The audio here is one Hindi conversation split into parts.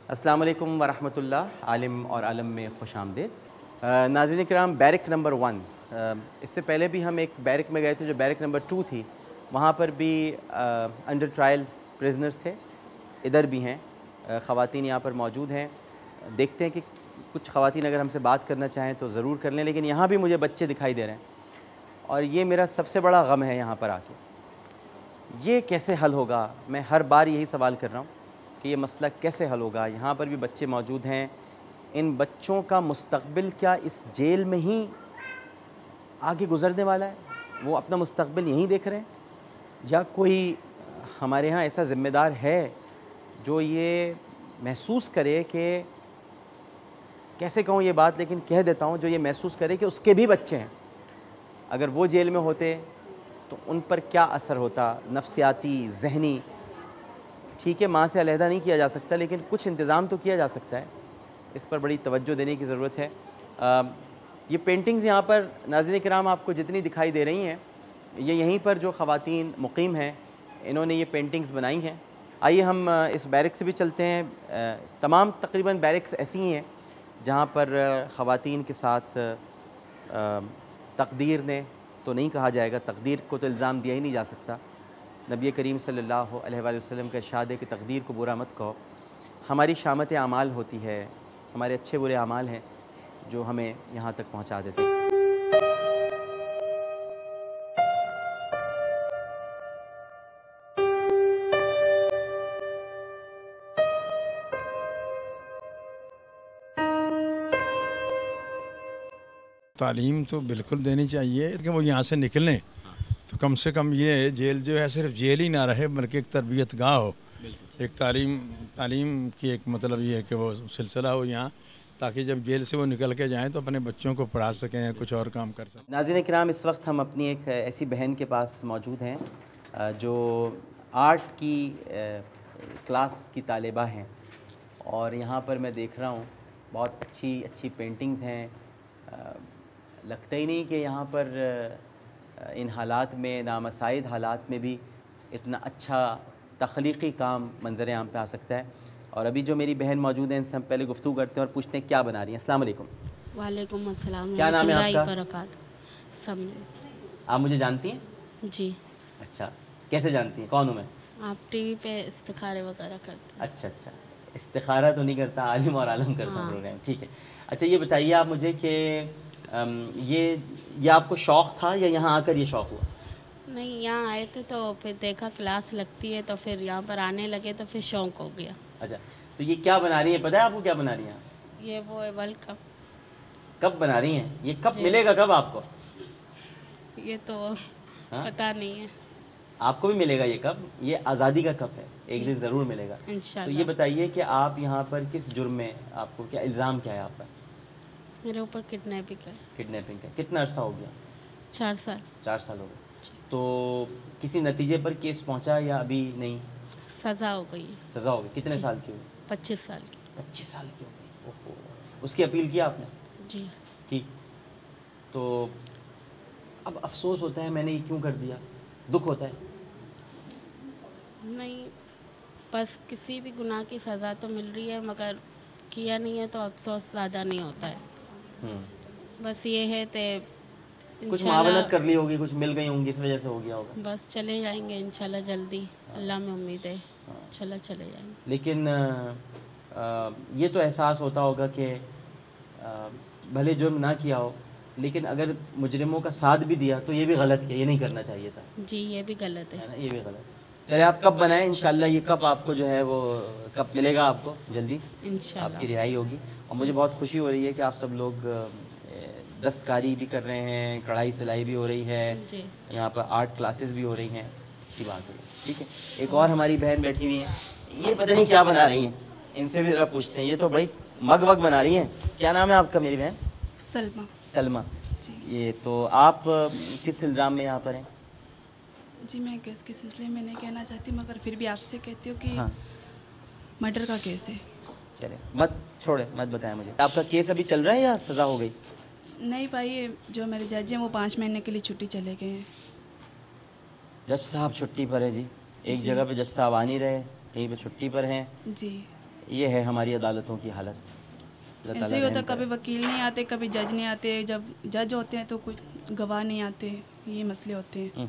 अस्सलाम वालेकुम वरहमतुल्लाह। आलिम और आलम में खुश आमदीद। नाज़रीन किराम, बैरक नंबर 1, इससे पहले भी हम एक बैरक में गए थे जो बैरक नंबर 2 थी। वहाँ पर भी अंडर ट्रायल प्रिजनर्स थे। इधर भी हैं, ख़वातीन यहाँ पर मौजूद हैं। देखते हैं कि कुछ ख़वातीन अगर हमसे बात करना चाहें तो ज़रूर कर लें, लेकिन यहाँ भी मुझे बच्चे दिखाई दे रहे हैं और ये मेरा सबसे बड़ा गम है। यहाँ पर आके ये कैसे हल होगा? मैं हर बार यही सवाल कर रहा हूँ कि ये मसला कैसे हल होगा। यहाँ पर भी बच्चे मौजूद हैं। इन बच्चों का मुस्तक़बिल क्या इस जेल में ही आगे गुज़रने वाला है? वो अपना मुस्तक़बिल यहीं देख रहे हैं, या कोई हमारे यहाँ ऐसा ज़िम्मेदार है जो ये महसूस करे कि, कैसे कहूँ ये बात, लेकिन कह देता हूँ, जो ये महसूस करे कि उसके भी बच्चे हैं। अगर वो जेल में होते तो उन पर क्या असर होता, नफ्सियाती, ज़हनी। ठीक है, माँ से अलहदा नहीं किया जा सकता, लेकिन कुछ इंतज़ाम तो किया जा सकता है। इस पर बड़ी तवज्जो देने की ज़रूरत है। ये पेंटिंग्स यहाँ पर नाज़रीन किराम आपको जितनी दिखाई दे रही हैं, ये यहीं पर जो ख़वातीन मुक़ीम हैं इन्होंने ये पेंटिंग्स बनाई हैं। आइए हम इस बैरक से भी चलते हैं। तमाम तकरीबन बैरक्स ऐसी ही हैं जहाँ पर ख़वातीन के साथ तकदीर ने तो नहीं कहा जाएगा, तकदीर को तो इल्ज़ाम दिया ही नहीं जा सकता। नबी करीम सल्लल्लाहु अलैहि वसल्लम का इरशाद है कि तकदीर को बुरा मत कहो। हमारी शामत आमाल होती है, हमारे अच्छे बुरे आमाल हैं जो हमें यहाँ तक पहुँचा देते हैं। तालीम तो बिल्कुल देनी चाहिए कि वो यहाँ से निकलें तो कम से कम ये जेल जो है सिर्फ जेल ही ना रहे, बल्कि एक तरबियत गाह हो, एक तालीम की एक मतलब ये है कि वो सिलसिला हो यहाँ, ताकि जब जेल से वो निकल के जाएँ तो अपने बच्चों को पढ़ा सकें, कुछ और काम कर सकें। नाज़रीन किराम, इस वक्त हम अपनी एक ऐसी बहन के पास मौजूद हैं जो आर्ट की क्लास की तालिबा हैं, और यहाँ पर मैं देख रहा हूँ बहुत अच्छी अच्छी पेंटिंग्स हैं। लगता ही नहीं कि यहाँ पर इन हालात में, नामसाइद हालात में भी इतना अच्छा तख्लीक़ी काम मंजर आम पे आ सकता है। और अभी जो मेरी बहन मौजूद हैं इनसे हम पहले गुफ्तगू करते हैं और पूछते हैं क्या बना रही हैं। अस्सलाम वालेकुम। वालेकुम अस्सलाम। क्या नाम है आपका? आप मुझे जानती हैं? जी। अच्छा, कैसे जानती हैं? कौन हूँ मैं? आप टीवी पे इस्तिखारे वगैरह करते हैं। अच्छा, इस्तिखारा तो नहीं करता, आलिम और आलम करता हूँ प्रोग्राम। ठीक है। अच्छा, ये बताइए आप मुझे कि ये आपको शौक़ था या यहाँ आकर ये शौक़ हुआ? नहीं, यहाँ आए थे तो फिर देखा क्लास लगती है तो फिर यहाँ पर आने लगे तो फिर शौक़ हो गया। अच्छा, तो ये क्या बना रही है? पता है आपको क्या बना रही हैं? ये वो है वर्ल्ड कप। कप बना रही हैं? ये कप मिलेगा कब आपको? ये तो पता नहीं है। आपको भी मिलेगा ये कप। ये आज़ादी का कप है, एक दिन ज़रूर मिलेगा इंशाल्लाह। तो ये बताइए कि आप यहाँ पर किस जुर्म में, आपको क्या इल्ज़ाम क्या है आप पर? मेरे ऊपर किडनैपिंग है। किडनैपिंग का कितना अर्सा हो गया? 4 साल। 4 साल हो गए। तो किसी नतीजे पर केस पहुँचा या अभी नहीं? सज़ा हो गई। सज़ा हो गई। कितने साल की हुई? 25 साल की। 25 साल की हो गई। ओहो। उसकी अपील किया आपने? जी की। तो अब अफसोस होता है मैंने ये क्यों कर दिया, दुख होता है? नहीं, बस किसी भी गुनाह की सज़ा तो मिल रही है, मगर किया नहीं है तो अफसोस ज़्यादा नहीं होता है। बस ये है तो कुछ मावनत कर ली होगी, कुछ मिल गई होंगी, इस वजह से हो गया होगा। बस चले जाएंगे इंशाल्लाह जल्दी। अल्लाह में उम्मीद है चले जाएंगे। लेकिन ये तो एहसास होता होगा कि भले जुर्म ना किया हो, लेकिन अगर मुजरिमों का साथ भी दिया तो ये भी गलत है, ये नहीं करना चाहिए था। जी, ये भी गलत है ना, ये भी गलत है। चले, आप कब बनाएं, इंशाल्लाह ये कप आपको जो है वो कप मिलेगा आपको जल्दी, इंशाल्लाह आपकी रिहाई होगी। और मुझे बहुत खुशी हो रही है कि आप सब लोग दस्तकारी भी कर रहे हैं, कढ़ाई सिलाई भी हो रही है, यहाँ पर आर्ट क्लासेस भी हो रही हैं। अच्छी बात है। ठीक है, एक और हमारी बहन बैठी हुई हैं, ये पता नहीं क्या बना रही हैं, इनसे भी ज़रा पूछते हैं। ये तो बड़ी मग वग बना रही हैं। क्या नाम है आपका मेरी बहन? सलमा। सलमा जी। ये तो आप किस इल्ज़ाम में यहाँ पर हैं? जी, मैं केस के सिलसिले में नहीं कहना चाहती, मगर फिर भी आपसे कहती हूँ कि हाँ, मर्डर का केस है। चले, मत छोड़े, मत बताएं मुझे। आपका केस अभी चल रहा है या सज़ा हो गई? नहीं भाई, जो मेरे जज हैं वो 5 महीने के लिए छुट्टी चले गए हैं। जज साहब छुट्टी पर है जी। एक जगह पे जज साहब आ नहीं रहे, कहीं पे छुट्टी पर हैं। जी। ये है हमारी अदालतों की हालत। अल्लाह ऐसे ताला ही होता, रहम करे। कभी वकील नहीं आते, कभी जज नहीं आते। जब जज होते हैं तो कुछ गवाह नहीं आते, ये मसले होते हैं।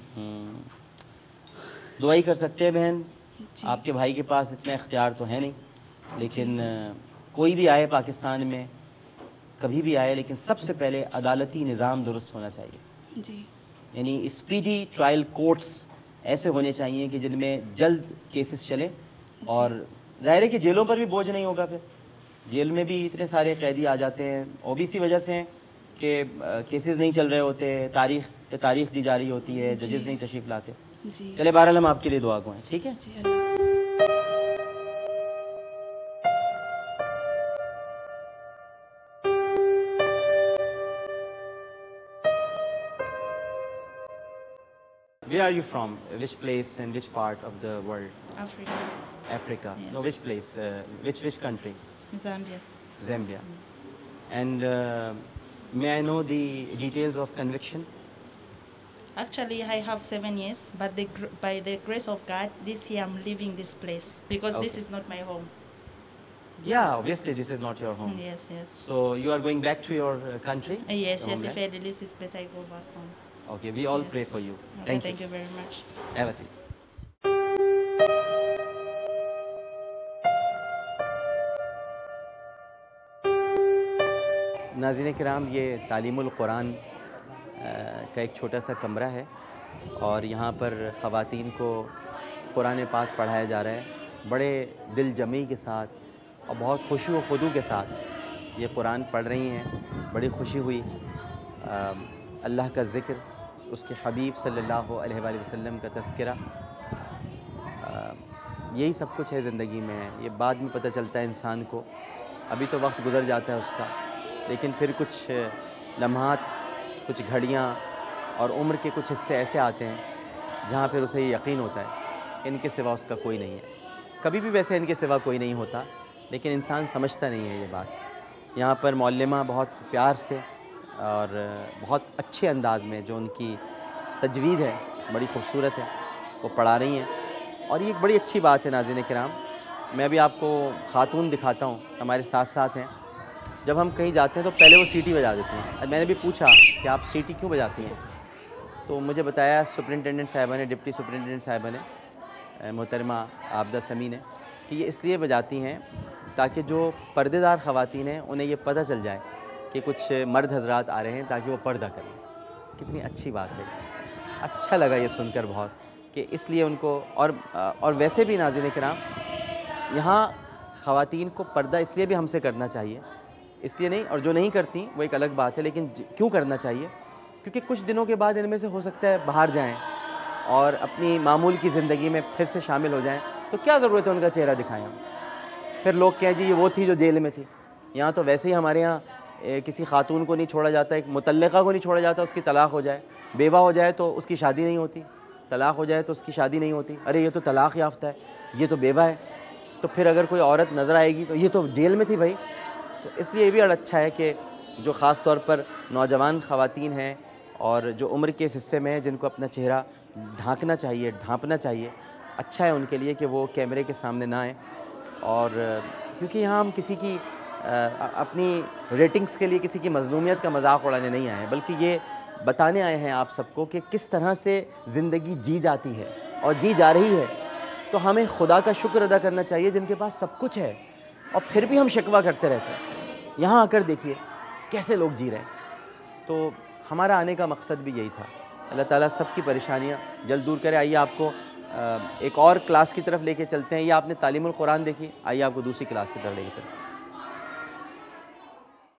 दुआई कर सकते हैं बहन, जी। आपके भाई के पास इतना इख्तियार तो है नहीं, लेकिन कोई भी आए पाकिस्तान में, कभी भी आए, लेकिन सबसे पहले अदालती निज़ाम दुरुस्त होना चाहिए। जी यानी स्पीडी ट्रायल कोर्ट्स ऐसे होने चाहिए कि जिनमें जल्द केसेस चले, और ज़ाहिर है कि जेलों पर भी बोझ नहीं होगा। फिर जेल में भी इतने सारे कैदी आ जाते हैं, वो भी इसी वजह से हैं कि केसेस नहीं चल रहे होते, तारीख दी जा रही होती है, जजेस नहीं तशरीफ़ लाते। जी चले बहरहाल हम आपके लिए दुआ को हैं, ठीक है। जी। अल्लाह Where are you from? Which place and which part of the world? Africa, Africa. Yes. No, which place? Which country? Zambia. Zambia. And may I know the details of conviction? Actually, I have 7 years, but by the grace of God, this year I'm leaving this place because this Okay. is not my home. Yeah, obviously this is not your home. Yes, yes. So you are going back to your country? Yes, your yes. If homeland? I release, it's better I go back home. Okay, we all Yes. pray for you. Okay, Thank you. very much. Have a seat. नाज़रीन किराम, ये तालीमुल कुरान का एक छोटा सा कमरा है, और यहाँ पर ख़वातीन को कुरान पाक पढ़ाया जा रहा है। बड़े दिल जमी के साथ और बहुत खुशी व खुदू के साथ ये कुरान पढ़ रही हैं। बड़ी खुशी हुई। अल्लाह का ज़िक्र, उसके हबीब सल्लल्लाहु अलैहि वसल्लम का तज़किरा, यही सब कुछ है ज़िंदगी में। ये बाद में पता चलता है इंसान को, अभी तो वक्त गुज़र जाता है उसका, लेकिन फिर कुछ लम्हात, कुछ घड़ियाँ और उम्र के कुछ हिस्से ऐसे आते हैं जहाँ फिर उसे ये यकीन होता है इनके सिवा उसका कोई नहीं है। कभी भी वैसे इनके सिवा कोई नहीं होता, लेकिन इंसान समझता नहीं है ये बात। यहाँ पर मौल्लिमा बहुत प्यार से और बहुत अच्छे अंदाज में, जो उनकी तजवीद है बड़ी खूबसूरत है, वो पढ़ा रही हैं। और ये एक बड़ी अच्छी बात है नाज़रीन किराम। मैं अभी आपको ख़ातून दिखाता हूँ, हमारे साथ साथ हैं। जब हम कहीं जाते हैं तो पहले वो सीटी बजा देती हैं। मैंने भी पूछा कि आप सीटी क्यों बजाती हैं, तो मुझे बताया सुपरिटेंडेंट साहिबा ने, डिप्टी सुपरिटेंडेंट साहिबा ने, मोहतरमा आबदा समी ने, कि ये इसलिए बजाती हैं ताकि जो पर्देदार ख़वातीन हैं उन्हें ये पता चल जाए कि कुछ मर्द हजरात आ रहे हैं, ताकि वो पर्दा करें। कितनी अच्छी बात है, अच्छा लगा ये सुनकर बहुत, कि इसलिए उनको। और वैसे भी नाज़रीन किराम, यहाँ ख़वातीन को पर्दा इसलिए भी हमसे करना चाहिए, इसलिए नहीं, और जो नहीं करती वो एक अलग बात है, लेकिन क्यों करना चाहिए? क्योंकि कुछ दिनों के बाद इनमें से हो सकता है बाहर जाएं और अपनी मामूल की ज़िंदगी में फिर से शामिल हो जाएं, तो क्या ज़रूरत है उनका चेहरा दिखाएं हम? फिर लोग कहें जी ये वो थी जो जेल में थी। यहाँ तो वैसे ही हमारे यहाँ किसी खातून को नहीं छोड़ा जाता, एक मुतल्लिका को नहीं छोड़ा जाता, उसकी तलाक़ हो जाए, बेवा हो जाए तो उसकी शादी नहीं होती, तलाक़ हो जाए तो उसकी शादी नहीं होती। अरे ये तो तलाक़ याफ्ता है, ये तो बेवा है, तो फिर अगर कोई औरत नज़र आएगी तो ये तो जेल में थी भाई। तो इसलिए ये भी बड़ा अच्छा है कि जो ख़ास तौर पर नौजवान ख़वातीन हैं और जो उम्र के इस हिस्से में हैं, जिनको अपना चेहरा ढांकना चाहिए, ढांपना चाहिए, अच्छा है उनके लिए कि वो कैमरे के सामने ना आएँ। और क्योंकि यहाँ हम किसी की अपनी रेटिंग्स के लिए किसी की मज़लूमियत का मजाक उड़ाने नहीं आए हैं, बल्कि ये बताने आए हैं आप सबको कि किस तरह से ज़िंदगी जी जाती है और जी जा रही है। तो हमें खुदा का शुक्र अदा करना चाहिए जिनके पास सब कुछ है, और फिर भी हम शिकवा करते रहते हैं। यहाँ आकर देखिए कैसे लोग जी रहे हैं। तो हमारा आने का मकसद भी यही था। अल्लाह ताला सबकी परेशानियाँ जल्द दूर करे। आइए आपको एक और क्लास की तरफ लेके चलते हैं। ये आपने तालीमुल कुरान देखी, आइए आपको दूसरी क्लास की तरफ लेके चलते हैं।